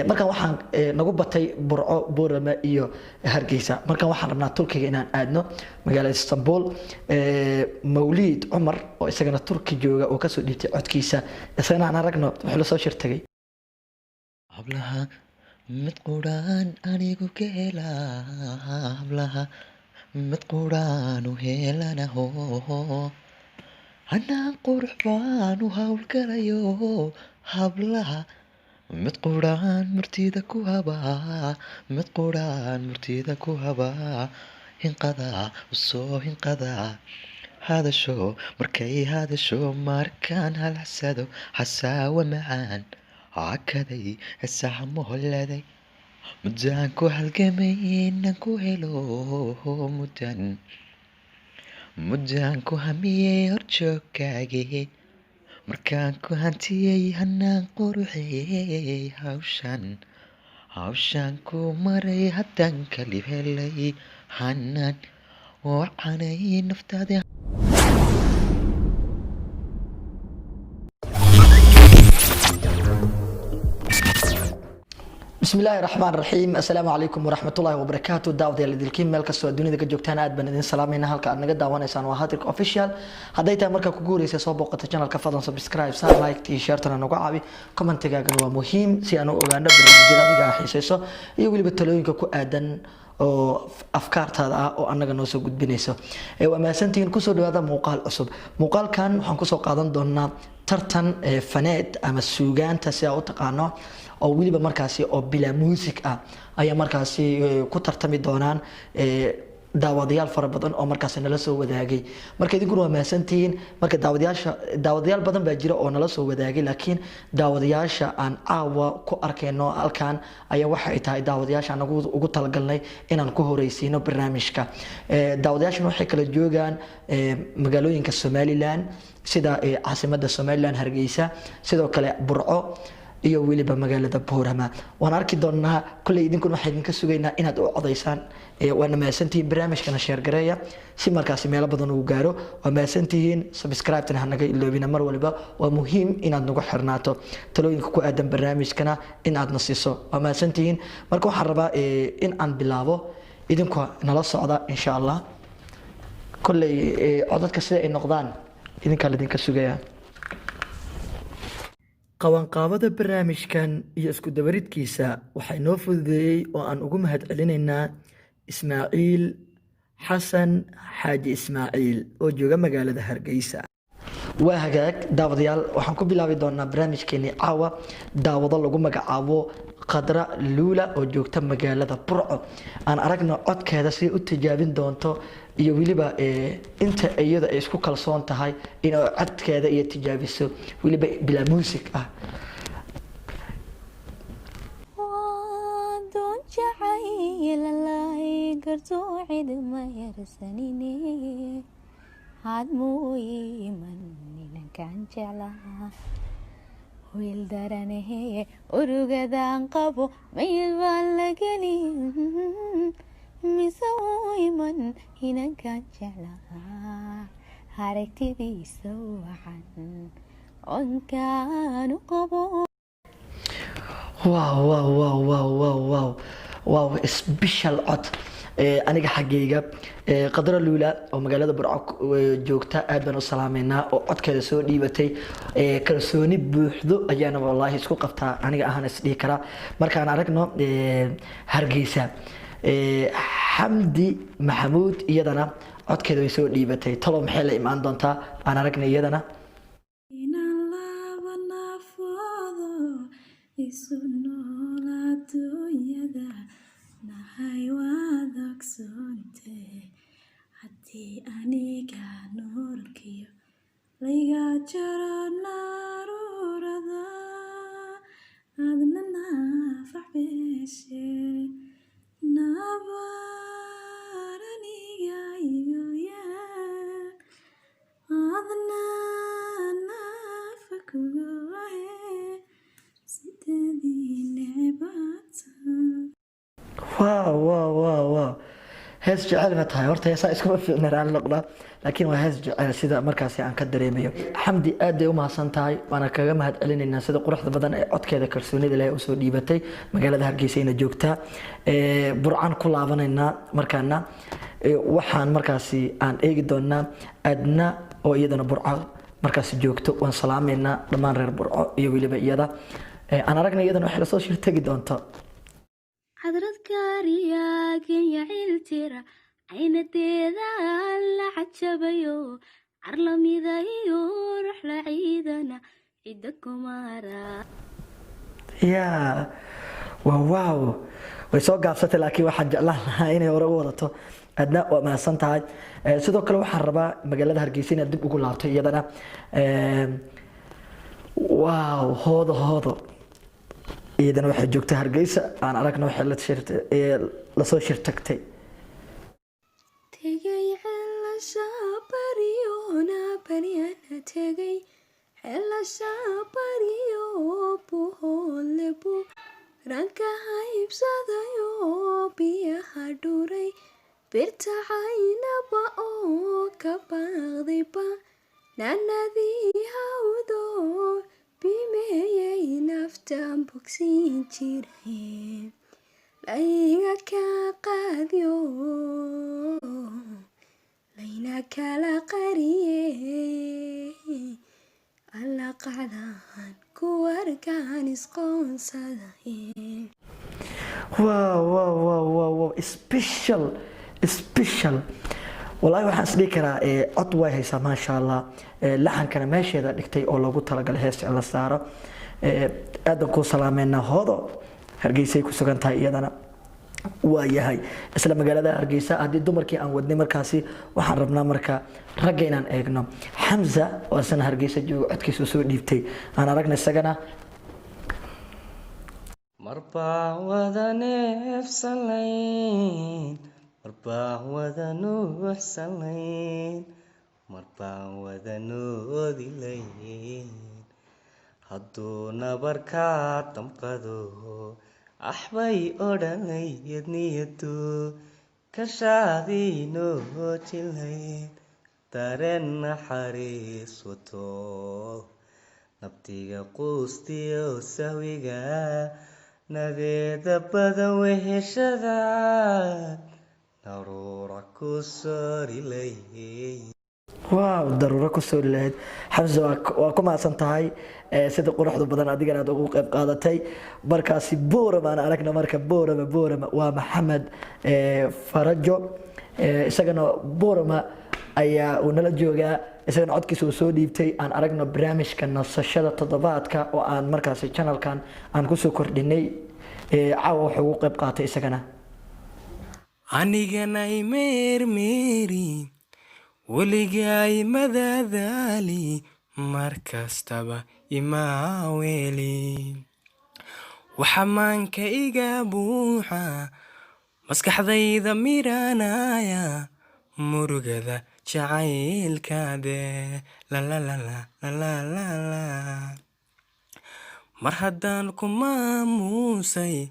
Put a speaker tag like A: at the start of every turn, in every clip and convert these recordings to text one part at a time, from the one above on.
A: markaan waxaan nagu batay Burco Boorama iyo Hargeysa markaan waxaan rabnaa Turkiga inaan aadno magaalada Istanbul Mawlid Umar oo isagana Turki jooga oo ka soo dhiibtay codkiisa isagana aan aragno wuxuu la soo shirtagay
B: hablaha mid quraan anigu ka helaa hablaha mid quraan u helanaho hanaan qurux baan u hawlgalayo hablaha mid quraan murtida ku habaa mid quraan murtida ku habaa hinqada soo hinqada hadasho markay hadasho markaan halsado xasaawa macaan عكدي السهم هلدي مدان كو هالجمين كو هلو مدان كو همي يرجوكاجي مركان كو هانتي هنان قروحي هاوشان كو مري هتان كلي هلي هنان وعناي نفتادي
A: بسم الله الرحمن الرحيم السلام عليكم ورحمة الله وبركاته داود يا لديكين ملك السو الدنيا دك جوجتان aad baan idin salaamayna halka aad naga daawanaysaan waa Hatirk official haday tahay marka ku guuleysay soo booqata channelka fadlan subscribe saar like share tan nagu caabi commentigaagana waa muhiim si aan u ogaano barnaamijyada adiga xiisayso iyo waliba talooyinka ku aadan oo afkaartaada ah oo anaga noo soo gudbinayso waa maasantiin ku soo dhawaada muuqaal cusub muuqaalkan waxaan ku soo qaadan doonaa tartan faneed ama suugaanta si aad u taqaano oo waliba markaasi oo bila music ah ayaa markaasi ku tartami doonaan daawadayaal fara badan oo markaasi nala soo wadaagay marka idinku waa maasantiin marka daawadayaal badan baa jira oo nala soo wadaagay laakiin daawadayaasha aan caawa ku arkayno halkan ayaa waxa ay tahay daawadayaasha anagu ugu talagalnay inaan ku horeysiino barnaamijka daawadayaashan waxay kala joogaan magaalooyinka Somaliland sida caasimadda Somaliland Hargeysa sidoo kale Burco iyo waliba magaalada Boorama waan arki doonaa kulay idinkuna waxaan idinka sugaynaa inaad u codeysaan waana maasantiin barnaamijkana share gareeya si markaasi meel badan uu gaaro waa maasantiin subscribe tan hanaga iloobina mar waliba waa muhiim inaad nagu xirnaato talooyinka ku aadan barnaamijkana inaad nasiiso waa maasantiin marka waxaan rabaa in aan bilaabo idinku nala socda insha Allah kulay codadka sida ay noqdaan idinka la idinka sugayaa qabanqaabada barnaamijkan iyo isku dabaridkiisa waxay noo fududeeyay oo aan ugu mahadcelinaynaa Ismaaciil Xasan Xaaji Ismaaciil oo jooga magaalada Hargeysa waa hagaag daawadayaal waxaan ku bilaabi doonaa barnaamijkeeni caawa daawado lagu magacaabo Qadra Luula oo joogta magaalada Burco aan aragno codkeeda si u tijaabin doonto iyo waliba inta iyada ay isku kalsoon tahay in codkeeda iyo tijaabiso waliba bila music ah
C: قرتوعد ما يرسنيني عاد موي من كان جعلا ويلدرني أرقدان قبو ما يبالغني مسوي من هنا كان جعلا حركتي دي سوحا وان كانوا قبو
A: واو واو واو واو واو واو واو سبيشال عط aniga xageyga Qadra Luula oo magaalada Burco joogta aad baan u salaameynaa oo codkeeda soo dhiibatay kalsooni buuxdo ayaana wallahi isku qabtaa aniga ahaan isdhii kara markaan aragno Hargeysa Xamdi Maxamuud iyadana codkeeda way soo dhiibatay talo maxay la imaan doontaa aan aragna iyadana
C: aniga nuurkiyo layga jaro naruurada adna nafaxbeeshe nabaraniga igu yaa adna nafakugohe sidadii necbata
A: wow wow wow wow hees jecel ma tahay horta heesaa iskuma fiicna raalli noqdaa laakiin waa hees jecel sida markaasi aan ka dareemayo xamdi aad ay u mahadsan tahay waana kaga mahad celinaynaa sida quruxda badan ee codkeeda kalsoonida leh usoo dhiibatay magaalada hargeysa ina joogtaa burcan ku laabanaynaa markaana waxaan markaasi aan eegi doonaa adna oo iyadana burco markaasi joogto waan salaamaynaa dhammaan reer burco iyo weliba iyada aan aragna iyadana waxay lasoo shirtagi doonto
C: حضرت كاريا كيا عيلتيرا عين الديدا لعجبيو عرلمي ذايو رحلة عيدنا عيدكم مارا
A: yaa waaw way soo gaabsatay laakiin waxaan jeclaan lahaa inay hore u wadato adna waa mahadsan tahay sidoo kale waxaan rabaa magaalada hargeysa inaad dib ugu laabto iyadana waaw hoodo iyadana waxay joogtay hargeysa aan aragna waxay la soo shirtagtay
C: تجي حلا شابريونا بريانا تجي حلا شابريو بوهولبو رانكا هايب صدايو بيا هادوري برتعاينا باو كباغضبا نانا ذي هاودو بيميي نفتان بوكسين جيرين layga ka qaadiyo layna kala qariye alla qacdaan ku warkaan isqoonsadaye
A: wow special والله waxaan isdhihi karaa cod way haysaa maasha allah laxankana meesheeda dhigtay oo loogu talagalay hees la saaro aad ku salaameynaa hoodo hargeysay ku sugan tahay iyadana waa yahay isla magaalada hargeysa haddii dumarkii aan wadnay markaasi waxaan rabnaa marka ragga inaan eegno xamza oo asana hargeysa joogo codkiisu soo dhiibtay aan aragna isagana
D: marbaa wada neefsalayn marbaa wada nuuxsalayn marbaa wada noodilayn hadduu nabarkaa damqado axbay odhanayad niyadu kashaadii noo jilayd dareen naxariis wato nabtiga quustiyo sahwiga nadeeda badan weheshada naruura ku soorilay
A: waaw daruuro ku soo lahayd xamza waa ku mahadsan tahay sida quruxda badan adigana aad ugu qayb qaadatay markaasi boorama aan aragna marka boorama waa maxamed farajo isagana boorama ayaa uu nala joogaa isagana codkiisa uu soo dhiibtay aan aragno barnaamijka nasashada toddobaadka oo aan markaasi channelkan aan kusoo kordhinay caawa wuxuu ugu qayb qaatay isagana
E: anigana imeermeeri weligaay madadaali mar kastaba imaaweli waxa maanka iga buuxa maskaxdayda miranaya murugada jacaylkaade mar haddaan ku maamuusay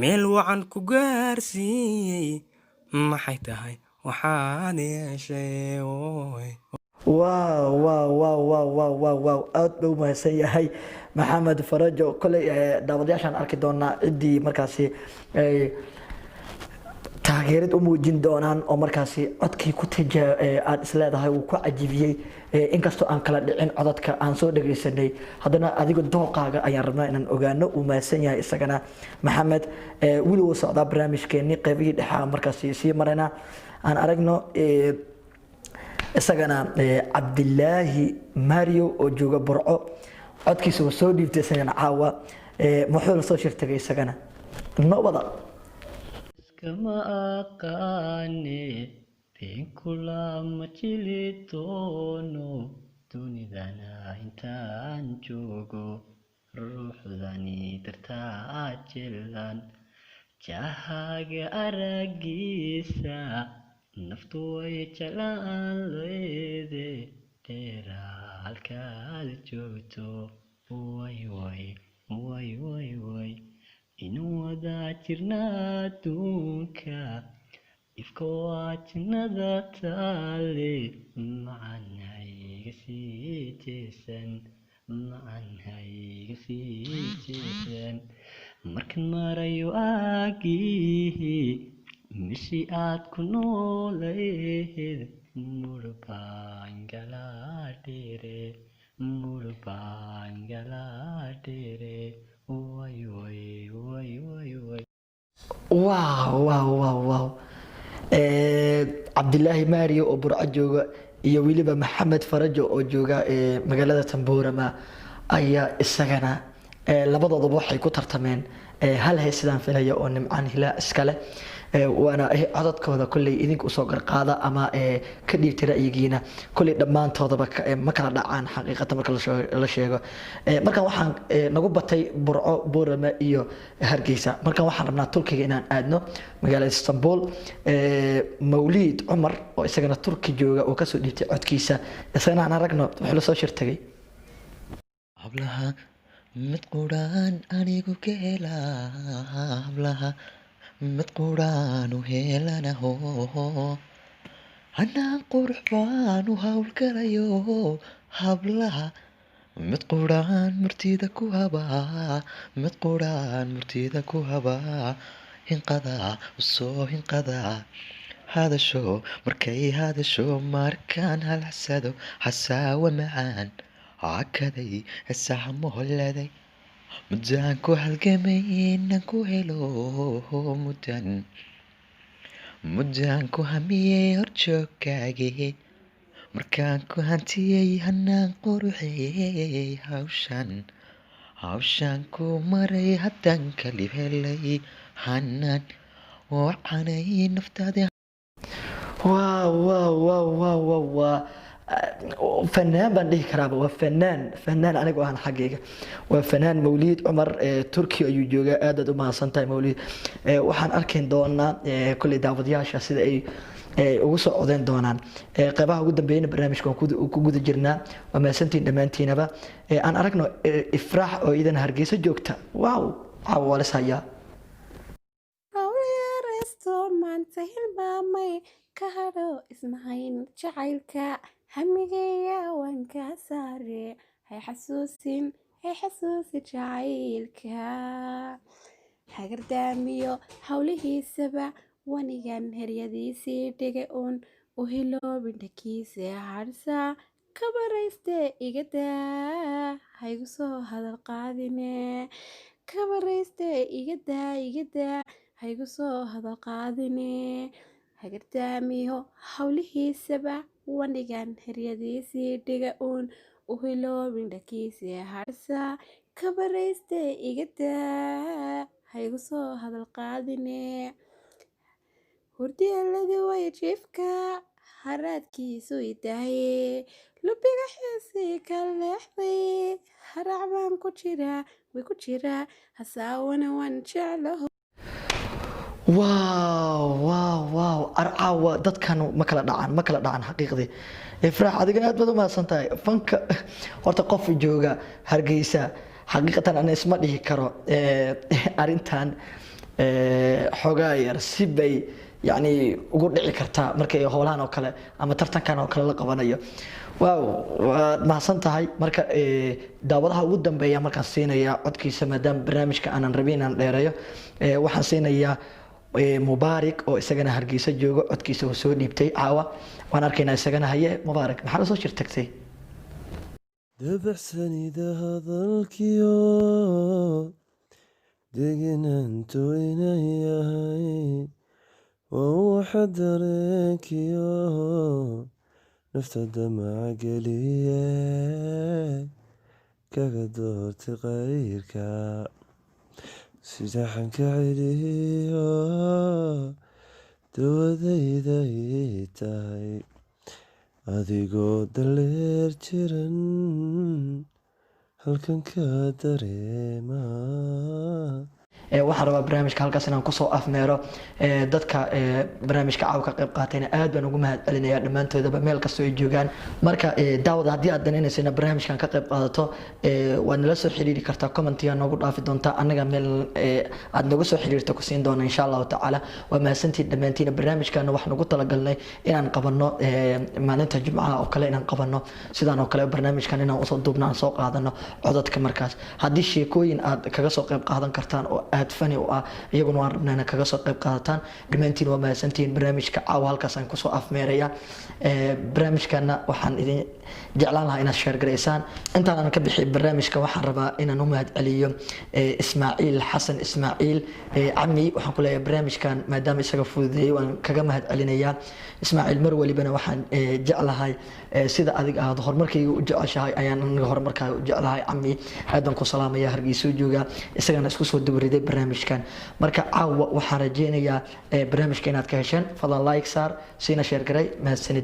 E: meel wacan ku gaarsiiyey maxay tahay waxaad yeeshay
A: waaw aad buu mahadsan yahay maxamed farajo koley daawadayaashaan arki doonaa ciddii markaasi taageerad u muujin doonaan oo markaasi codkii ku aad isleedahay uu ku cajibiyey inkastoo aan kala dhicin codadka aan soo dhagaysanay haddana adiga dooqaaga ayaan rabnaa inaan ogaano uu mahadsan yahay isagana maxamed weli wuu socdaa barnaamijkeenii qaybihii dhexaa markaasi sii marayna aan aragno isagana cabdilaahi mario oo jooga burco codkiisa uu soo dhiibtay isagana caawa muxuu la soo shirtagay isagana nobada
F: kama aqaane been kulama jili doono dunidana intaan joogo ruuxdani dartaa jilan jahaga aragiisa naftu way jalaan leede dheera halkaad joogto way inuu wada jirna adduunka ifka waa jannada taale macan hayga sii jeesan macan hayga sii jeesan markan marayo aagii meeshii aad ku nooleed murbaan galaadhere murbaan galaadhere way way way way way
A: wow wow wow wow cabdilaahi maariyo oo burco jooga iyo weliba maxamed farajo oo jooga magaalada tamboorama ayaa isagana labadoodaba waxay ku tartameen hal hees sidaan filaya oo nimcaan hilaa iskale waana codadkooda kolley idinka usoo garqaada ama ka dhiibta ra'yigiina kolley dhammaantoodaba ma kala dhacaan xaqiiqata marka la sheego markan waxaan nagu batay burco boorama iyo hargeysa markan waxaan rabnaa turkiga inaan aadno magaalada istanbul mawliid cumar oo isagana turki jooga oo kasoo dhiibtay codkiisa isagana aan aragno wuxuu la soo shirtagay
B: hablaha mid quraan anigu ka helaa hablaha mid quraanu helanaho hanaan qurux baanu howlgalayo hablaha mid quraan murtida ku habaa mid quraan murtida ku habaa hinqadaa usoo hinqadaa hadasho markay hadasho markaan halxsado xasaawa macaan cakaday hesaha moholladay muddaan ku halgamay inaan ku helo muddaan ku hamiyey horjoogkaagii markaan ku hantiyey hanaan quruxeeyey hawshaan ku maray haddaan kalib helay hanaan wacanay naftaada
A: wow wow wow wow wow wow فنان بنديه كرابة وفنان أنا جوهان حقيقة وفنان موليد عمر تركي يجوجا أدد وما صنتاي موليد وحن أركين دونا كل داود ياشا سيد وصل عدين دونان قبها قدام بين برنامج كود جرنا وما سنتين دمانتين با أنا أركنا إفراح أو إذا هرجيس جوكتا واو عوال سايا
C: kahadho ismahayn jacaylka hamigeeya waan kaa saare hay xasuusi jacaylka hagardaamiyo howlihiisaba wanigan heryadiisii dhigay uun u hiloobin dhakiisa harsa ka barayste igadaa haygu soo hadal qaadine ka barayste igadaa haygu soo hadal qaadine hagardaamiyo howlihiisaba wanigan heryadiisii dhiga uun u hiloobin dhakiisa harsa ka barayste igadaa haygu soo hadal qaadine hurdiyaladi way jiifka haraadkiisu idaaye lubiga xiisii ka leexday harac baan ku jiraa hasaawana waan jeclaho
A: واو واو واو أرعى دت كانوا ما كلا دعان حقيقة إفراح هذه قناة بدو ما سنتاي فنك ورتقف جوجا هرجيسة حقيقة أنا اسمه ليه كرو أرنتان حجاير سبي يعني وقول لي كرتا مركي هولان أو كلا أما ترتان كانوا كلا لقبانية واو ما سنتاي مركا داودها ودن بيا مركا سينا يا عدكي سمدام برنامج كأنا ربينا ليريو وحسينا يا مبارك oo isagana hargeysa joogo codkiisa oo soo dhiibtay caawa waan arkaynaa isagana haye mubaarak maxaa la soo shirtagtay
G: dabacsanida hadalkiyo degenantu inay yahay waa waxa dareenkiyo nafta damaca geliye kaga doortay qayrka sidaxanka celiyo dawadayda ii tahay adigoo daleer jiran halkan ka dareema
A: waxaan rabaa barnaamijka halkaas inaan kusoo afmeero dadka barnaamijka caawa ka qayb qaatayna aad baan ugu mahadcelinayaa dhammaantoodaba meel kastoo ay joogaan marka daawada haddii aad danaynaysa inaad barnaamijkan ka qayb qaadato waad nala soo xiriiri kartaa commentiga noogu dhaafi doontaa annaga meel aad nagu soo xiriirto ku siin doona insha allahu tacaala waa mahadsantiin dhammaantiina barnaamijkana wax nagu talagalnay inaan qabanno maalinta jimcaha oo kale inaan qabanno sidaan oo kale barnaamijkan inaan usoo duubno aan soo qaadano codadka markaas haddii sheekooyin aad kaga soo qayb qaadan kartaan oo aad fani u ah iyaguna waan rabnaa inaad kaga soo qayb qaadataan dhammaantiin waa mahadsantihiin barnaamijka caawa halkaas aan kusoo afmeeraya barnaamijkana waxaan idin jeclaan lahaa inaad sheer garaysaan intaan aan ka bixi barnaamijka waxaan rabaa inaan u mahadceliyo ismaaciil xasan ismaaciil cami waxaan ku leeyahay barnaamijkan maadaama isaga fududeeyay waan kaga mahadcelinayaa ismaaciil mar walibana waxaan jeclahay sida adig aad horumarkayga u jeceshahay ayaan aniga horumarkaaga u jeclahay cami aad baan ku salaamaya hargeysa jooga isagana isku soo dubariday barnaamijkan marka caawa waxaan rajeynayaa barnaamijka inaad ka hesheen fadlan like saar siina sheer garay mahadsanid